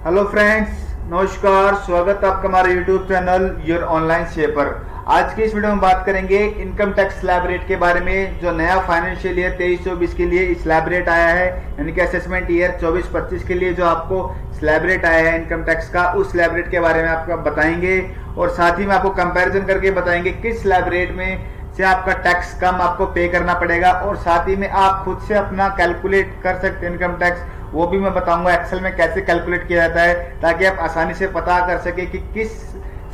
Hello friends, नमस्कार। स्वागत है आपका हमारे YouTube channel your online shaper. आज की इस वीडियो में बात करेंगे इनकम टैक्स स्लैब रेट के बारे में। जो नया फाइनेंशियल ईयर 23-24 के लिए स्लैब रेट आया है, यानी कि असेसमेंट ईयर 24-25 के लिए जो आपको स्लैब रेट आया है इनकम टैक्स का, उस स्लैब रेट के बारे में आपको बताएंगे। और साथ ही में आपको कंपैरिजन करके बताएंगे किस स्लैब रेट में से आपका टैक्स कम आपको पे करना पड़ेगा, और साथ ही में आप खुद से अपना कैलकुलेट कर सकते हैं इनकम टैक्स। वो भी मैं बताऊंगा एक्सेल में कैसे कैलकुलेट किया जाता है, ताकि आप आसानी से पता कर सके कि किस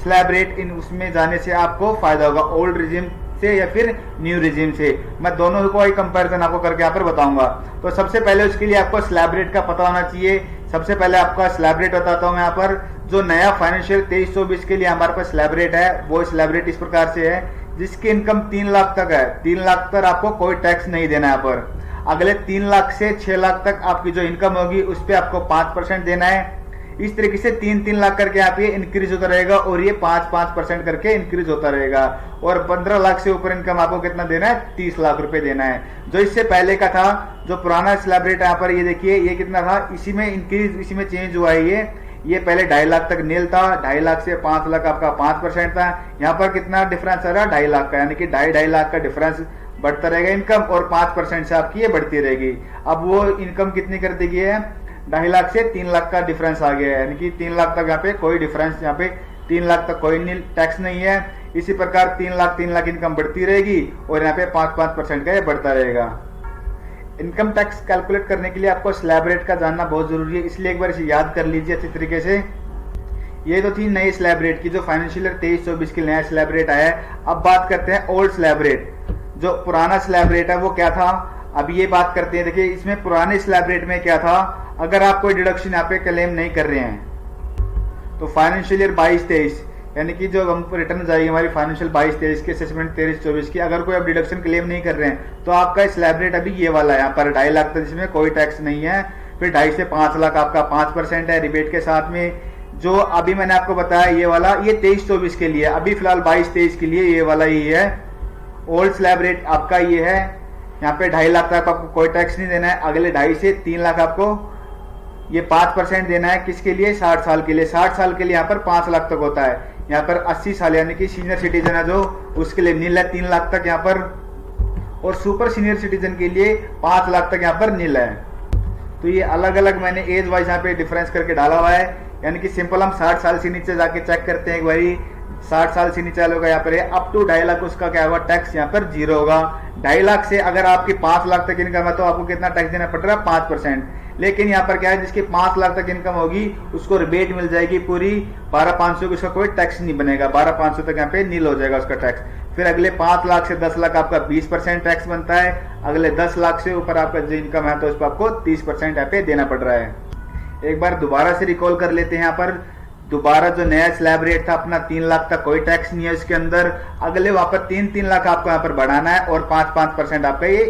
स्लैब रेट इन उसमें जाने से आपको फायदा होगा, ओल्ड रिजिम से या फिर न्यू रिजिम से। मैं दोनों को ही कंपैरिजन आपको करके यहाँ पर बताऊंगा। तो सबसे पहले उसके लिए आपको स्लैब रेट का पता होना चाहिए। सबसे पहले आपका स्लैब रेट बताता हूँ मैं यहाँ पर। जो नया फाइनेंशियल 23-24 के लिए हमारे पास स्लैब रेट है, वो स्लैब रेट इस प्रकार से है। जिसकी इनकम 3 लाख तक है, 3 लाख तक आपको कोई टैक्स नहीं देना है यहाँ पर। अगले 3 लाख से 6 लाख तक आपकी जो इनकम होगी उस पर आपको 5% देना है। इस तरीके से 3-3 लाख करके यहाँ पे इंक्रीज होता रहेगा, और ये 5-5% करके इंक्रीज होता रहेगा। और 15 लाख से ऊपर इनकम आपको कितना देना है? 30 लाख रुपए देना है। जो इससे पहले का था, जो पुराना स्लैब रेट यहाँ पर ये देखिए, ये कितना था, इसी में इंक्रीज, इसी में चेंज हुआ है। ये पहले 2.5 लाख तक नील था, 2.5 लाख से 5 लाख आपका 5% था। यहाँ पर कितना डिफरेंस आ रहा है? 2.5 लाख का, यानी कि 2.5 लाख का डिफरेंस बढ़ता रहेगा इनकम, और 5% से आपकी ये बढ़ती रहेगी। अब वो इनकम कितनी कर दी गई है? 2.5 लाख से 3 लाख का डिफरेंस आ गया है, यानी कि 3 लाख तक यहाँ पे कोई डिफरेंस, यहाँ पे 3 लाख तक कोई टैक्स नहीं है। इसी प्रकार 3 लाख इनकम बढ़ती रहेगी, और यहाँ पे 5% का ये बढ़ता रहेगा। इनकम टैक्स कैलकुलेट करने के लिए आपको स्लैब रेट का जानना बहुत जरूरी है, इसलिए एक बार इसे याद कर लीजिए अच्छी तरीके से। ये तो थी नई स्लैब रेट की, जो फाइनेंशियल ईयर 23-24 के नया स्लैब रेट आया है। अब बात करते हैं ओल्ड स्लैब रेट। जो पुराना स्लैब रेट है वो क्या था, अब ये बात करते हैं। देखिए इसमें पुराने स्लैब रेट में क्या था, अगर आप कोई डिडक्शन यहाँ पे क्लेम नहीं कर रहे हैं, तो फाइनेंशियल ईयर 22-23, यानी कि जो हम रिटर्न जाएगी हमारी फाइनेंशियल 22-23 की, असेसमेंट 23-24 की, अगर कोई आप डिडक्शन क्लेम नहीं कर रहे हैं, तो आपका स्लैब रेट अभी ये वाला है यहाँ पर 2.5 लाख तक, जिसमें कोई टैक्स नहीं है। फिर 2.5 से 5 लाख आपका 5% है रिबेट के साथ में। जो अभी मैंने आपको बताया ये वाला, ये 23-24 के लिए, अभी फिलहाल 22-23 के लिए ये वाला ही है। ओल्ड स्लैब रेट आपका ये है। यहाँ पे 2.5 लाख तक आपको कोई टैक्स नहीं देना है। अगले 2.5 से 3 लाख आपको ये 5% देना है। किसके लिए? 60 साल के लिए। 60 साल के लिए यहाँ पर 5 लाख तक होता है। यहाँ पर 80 साल यानी कि सीनियर सिटीजन है जो, उसके लिए नील है 3 लाख तक यहाँ पर, और सुपर सीनियर सिटीजन के लिए 5 लाख तक यहाँ पर नील है। तो ये अलग अलग मैंने एज वाइज यहाँ पे डिफरेंस करके डाला हुआ है। यानी कि सिंपल हम 60 साल से नीचे जाके चेक करते हैं एक बारी। 60 साल से नीचे होगा यहाँ पर अप टू 2.5 लाख, उसका क्या होगा? टैक्स यहाँ पर 0 होगा। 2.5 लाख से अगर आपकी 5 लाख तक इनकम है, तो आपको कितना टैक्स देना पड़ रहा है? 5%। लेकिन यहाँ पर क्या है, जिसकी 5 लाख तक इनकम होगी उसको रिबेट मिल जाएगी पूरी 12,500 की, उसका कोई टैक्स नहीं बनेगा। 12,500 तक यहाँ पे नील हो जाएगा उसका टैक्स। फिर अगले 5 लाख से 10 लाख आपका 20% टैक्स बनता है। अगले 10 लाख से ऊपर आपका जो इनकम है, तो उस पर आपको 30% यहाँ पे देना पड़ रहा है। एक बार दोबारा से रिकॉल कर लेते हैं। यहाँ पर दोबारा जो नया स्लैब रेट था अपना 3 लाख तक कोई टैक्स नहीं है इसके अंदर। अगले वहां पर 3-3 लाख आपको यहाँ पर बढ़ाना है, और 5-5% आपका ये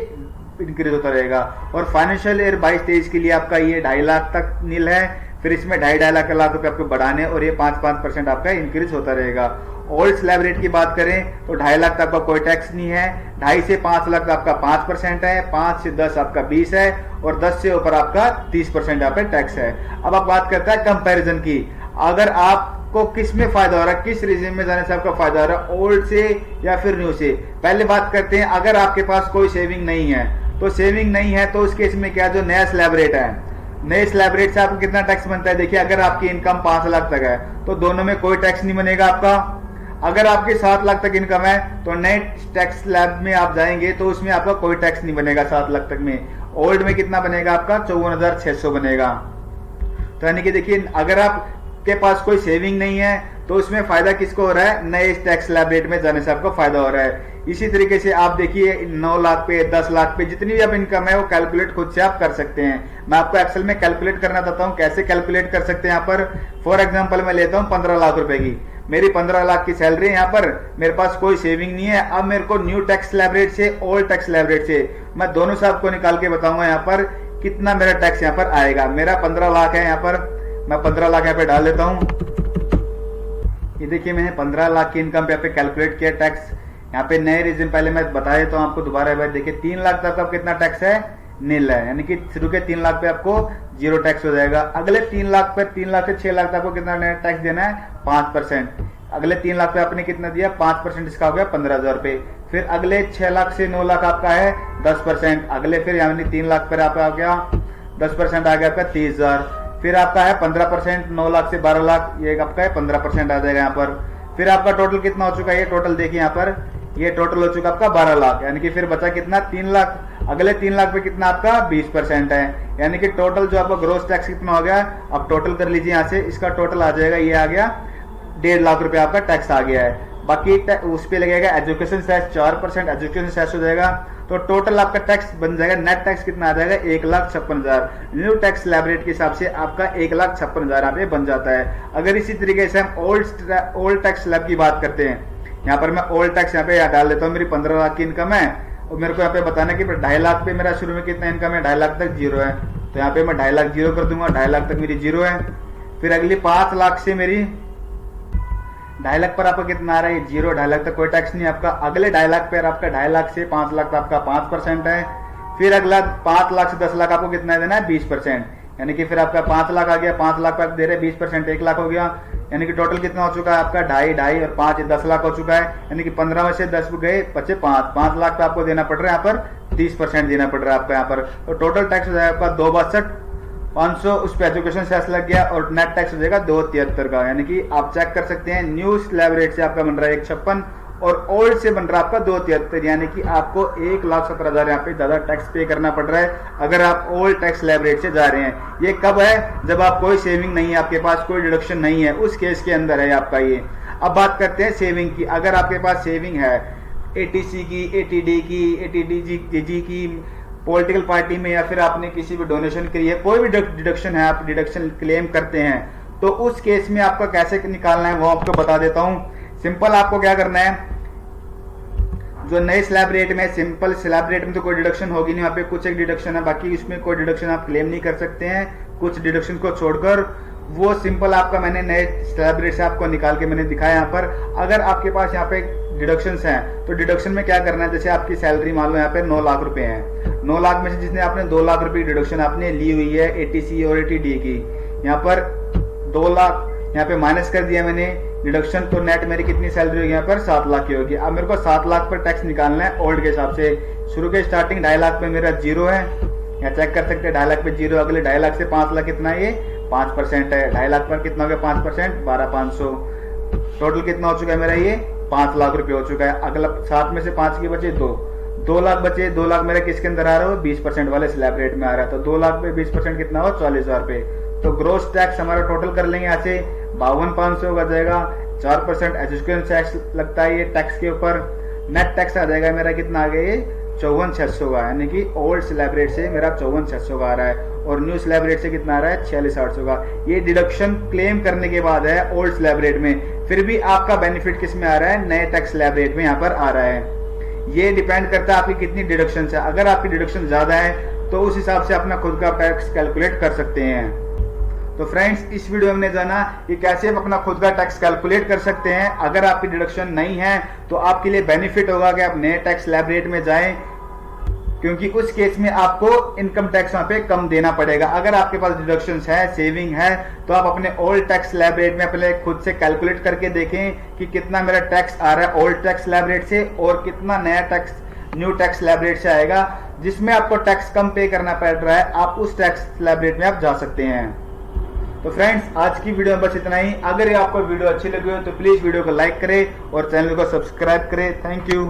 इंक्रीज होता रहेगा। और फाइनेंशियल ईयर 22-23 के लिए आपका ये 2.5 लाख तक नील है। फिर इसमें 2.5 लाख रुपए आपको बढ़ाने, और ये 5-5% आपका इंक्रीज होता रहेगा। ओल्ड स्लैब रेट की बात करें तो 2.5 लाख तक आपका कोई टैक्स नहीं है। 2.5 से 5 लाख आपका 5% है, 5 से 10 आपका 20 है, और 10 से ऊपर आपका 30% यहाँ पे टैक्स है। अब आप बात करते हैं कंपैरिजन की। अगर आपको किस में फायदा हो रहा है, किस रिजिम में जाने से आपका फायदा हो रहा है, ओल्ड से या फिर न्यू से। पहले बात करते हैं, अगर आपके पास कोई सेविंग नहीं है, तो सेविंग नहीं है तो उस केस में क्या, जो नया स्लैब रेट है, नए स्लैब रेट से आपको कितना टैक्स बनता है? देखिए अगर आपकी इनकम 5 लाख तक है तो दोनों में कोई टैक्स नहीं बनेगा आपका। अगर आपकी 7 लाख तक इनकम है तो नए टैक्स स्लैब में आप जाएंगे तो उसमें आपका कोई टैक्स नहीं बनेगा 7 लाख तक में। ओल्ड में कितना बनेगा आपका? 54,600 बनेगा। तो यानी कि देखिए, अगर आपके पास कोई सेविंग नहीं है तो उसमें फायदा किसको हो रहा है? नए टैक्स स्लैब रेट में जाने से आपको फायदा हो रहा है। इसी तरीके से आप देखिए 9 लाख पे, 10 लाख पे, जितनी भी आप इनकम है वो कैलकुलेट खुद से आप कर सकते हैं। मैं आपको एक्सेल में कैलकुलेट करना चाहता हूँ, कैसे कैलकुलेट कर सकते हैं। यहाँ पर फॉर एग्जांपल मैं लेता हूँ 15 लाख रुपए की, मेरी 15 लाख की सैलरी है। यहाँ पर मेरे पास कोई सेविंग नहीं है। अब मेरे को न्यू टैक्स स्लैब रेट से, ओल्ड टैक्स स्लैब रेट से, मैं दोनों से आपको निकाल के बताऊंगा यहाँ पर कितना मेरा टैक्स यहाँ पर आएगा। मेरा 15 लाख है, यहाँ पर मैं 15 लाख यहाँ पे डाल देता हूँ। ये देखिए मैंने 15 लाख की इनकम पे यहाँ पे कैलकुलेट किया टैक्स। यहाँ पे नए रिजिम पहले मैं बता देता हूँ आपको दोबारा एक बार। देखिए 3 लाख तक का कितना टैक्स है? नील है, यानी कि शुरू के 3 लाख पे आपको जीरो टैक्स हो जाएगा। अगले 3 लाख पे 3 लाख से 6 लाख तक आपको कितना टैक्स देना है 5%। अगले 3 लाख पे आपने कितना दिया 5%, इसका हो गया 15,000 रुपए। फिर अगले 6 लाख से 9 लाख आपका है 10%। अगले फिर यानी 3 लाख पर आपका आ गया 10% आ गया आपका 30,000। फिर आपका है 15%, 9 लाख से 12 लाख, ये आपका है 15% आ जाएगा यहाँ पर। फिर आपका टोटल कितना हो चुका है, ये टोटल देखिए यहाँ पर, ये टोटल हो चुका आपका 12 लाख, यानी कि फिर बचा कितना 3 लाख। अगले 3 लाख पे कितना आपका 20% है, यानी कि टोटल जो आपका ग्रोस टैक्स कितना हो गया, अब टोटल कर लीजिए यहाँ से, इसका टोटल आ जाएगा, ये आ गया 1.5 लाख रुपए आपका टैक्स आ गया है। बाकी उस पे लगेगा एजुकेशन सेस 4%, एजुकेशन सेस हो जाएगा, तो टोटल आपका टैक्स बन जाएगा, नेट टैक्स कितना आ जाएगा 1,56,000। न्यू टैक्स स्लैब रेट के हिसाब से आपका 1,56,000 यहाँ पे बन जाता है। अगर इसी तरीके से हम ओल्ड टैक्स स्लैब की बात करते हैं, यहाँ पर मैं ओल्ड टैक्स यहाँ पे डाल देता हूँ, मेरी 15 लाख की इनकम है और मेरे को यहाँ पे बताना कि 2.5 लाख पे मेरा शुरू में कितना इनकम है, 2.5 लाख तक जीरो है, तो यहाँ पे मैं 2.5 लाख जीरो कर दूंगा, 2.5 लाख तक मेरी जीरो है। फिर अगली 5 लाख से मेरी 2.5 लाख पर आपका कितना आ रहा है जीरो, 2.5 लाख तक कोई टैक्स नहीं आपका। अगले 2.5 लाख पर आपका 2.5 लाख से 5 लाख तक आपका 5% है। फिर अगला 5 लाख से 10 लाख आपको कितना देना है 20%, यानी कि फिर आपका 5 लाख आ गया, 5 लाख पर दे रहे 20%, 1 लाख हो गया, यानी कि टोटल कितना हो चुका है आपका 2.5 और 5 10 लाख हो चुका है, यानी कि 15 में से 10 गए बचे 5 लाख पे आपको देना पड़ रहा है यहाँ पर 30% देना पड़ रहा है आपका यहाँ पर। तो टोटल टैक्स हो जाएगा आपका 2,62,500, उस पर एजुकेशन सेस लग गया और नेट टैक्स हो जाएगा 2,73 का, यानी कि आप चेक कर सकते हैं न्यू स्लैब रेट से आपका बन रहा है 1,56 और ओल्ड से बन रहा है आपका 2,73, यानी कि आपको 1,17,000 यहाँ पे ज्यादा टैक्स पे करना पड़ रहा है अगर आप ओल्ड टैक्स स्लैब रेट से जा रहे हैं। ये कब है, जब आप कोई सेविंग नहीं है, आपके पास कोई डिडक्शन नहीं है, उस केस के अंदर है आपका ये। अब बात करते हैं सेविंग की। अगर आपके पास सेविंग है एटीसी की, एटीडी की, एटीडीजी की, पॉलिटिकल पार्टी में, या फिर आपने किसी भी डोनेशन के लिए कोई भी डिडक्शन है, आप डिडक्शन क्लेम करते हैं, तो उस केस में आपका कैसे निकालना है वो आपको बता देता हूँ। सिंपल आपको क्या करना है, जो नए स्लैब रेट में, सिंपल स्लैब रेट में तो कोई डिडक्शन होगी नहीं, वहाँ पे कुछ एक डिडक्शन है, बाकी इसमें कोई डिडक्शन आप क्लेम नहीं कर सकते हैं, कुछ डिडक्शन को छोड़कर। वो सिंपल आपका मैंने नए स्लैब रेट से आपको निकाल के मैंने दिखाया यहाँ पर। अगर आपके पास यहाँ पे डिडक्शंस हैं तो डिडक्शन में क्या करना है, जैसे आपकी सैलरी मान लो यहाँ पे 9 लाख रुपए है, 9 लाख में से जिसने आपने 2 लाख रुपए डिडक्शन आपने ली हुई है एटीसी और एटीडी की, यहाँ पर 2 लाख यहाँ पे माइनस कर दिया मैंने डिडक्शन, तो नेट मेरी कितनी सैलरी होगी यहाँ पर 7 लाख की होगी। अब मेरे को 7 लाख पर टैक्स निकालना है ओल्ड के हिसाब से। शुरू के स्टार्टिंग 2.5 लाख पे मेरा जीरो है, यहाँ चेक कर सकते हैं 2.5 लाख पे जीरो। अगले 2.5 लाख से 5 लाख कितना है, ये 5% है। 2.5 लाख पर कितना हो गया 5%, 12,500। टोटल कितना हो चुका है मेरा, ये 5 लाख रुपए हो चुका है। अगला 7 में से 5 के बचे 2 लाख बचे। 2 लाख मेरा किसके अंदर आ रहा है, 20% वाले स्लैब रेट में आ रहा है, तो 2 लाख पे 20% कितना हो 40,000 रुपए। तो ग्रोस टैक्स हमारा टोटल कर लेंगे यहाँ से 52,500 का जाएगा, 4% एजुकेशन टैक्स लगता है ये टैक्स के ऊपर। नेट टैक्स आ जाएगा मेरा कितना आ गया, ये 54,600 का, यानी कि ओल्ड स्लैब रेट से मेरा 54,600 का आ रहा है और न्यू स्लैब रेट से कितना आ रहा है 46,800 का। ये डिडक्शन क्लेम करने के बाद है ओल्ड स्लैब रेट में। फिर भी आपका बेनिफिट किस में आ रहा है, नए टैक्स स्लैब रेट में यहाँ पर आ रहा है। ये डिपेंड करता है आपकी कितनी डिडक्शन है। अगर आपकी डिडक्शन ज्यादा है तो उस हिसाब से अपना खुद का टैक्स कैलकुलेट कर सकते हैं। तो फ्रेंड्स, इस वीडियो में हमने जाना कि कैसे आप अपना खुद का टैक्स कैलकुलेट कर सकते हैं। अगर आपकी डिडक्शन नहीं है तो आपके लिए बेनिफिट होगा कि आप नए टैक्स स्लैब रेट में जाएं, क्योंकि उस केस में आपको इनकम टैक्स वहां पे कम देना पड़ेगा। अगर आपके पास डिडक्शंस है, सेविंग है, तो आप अपने ओल्ड टैक्स स्लैब रेट में अपने खुद से कैलकुलेट करके देखें कि कितना मेरा टैक्स आ रहा है ओल्ड टैक्स स्लैब रेट से और कितना नया tax new tax slab rate से आएगा, जिसमें आपको टैक्स कम पे करना पड़ रहा है। आप उस टैक्स स्लैब रेट में आप जा सकते हैं। तो फ्रेंड्स, आज की वीडियो में बस इतना ही। अगर ये आपको वीडियो अच्छी लगी हो तो प्लीज वीडियो को लाइक करें और चैनल को सब्सक्राइब करें। Thank you.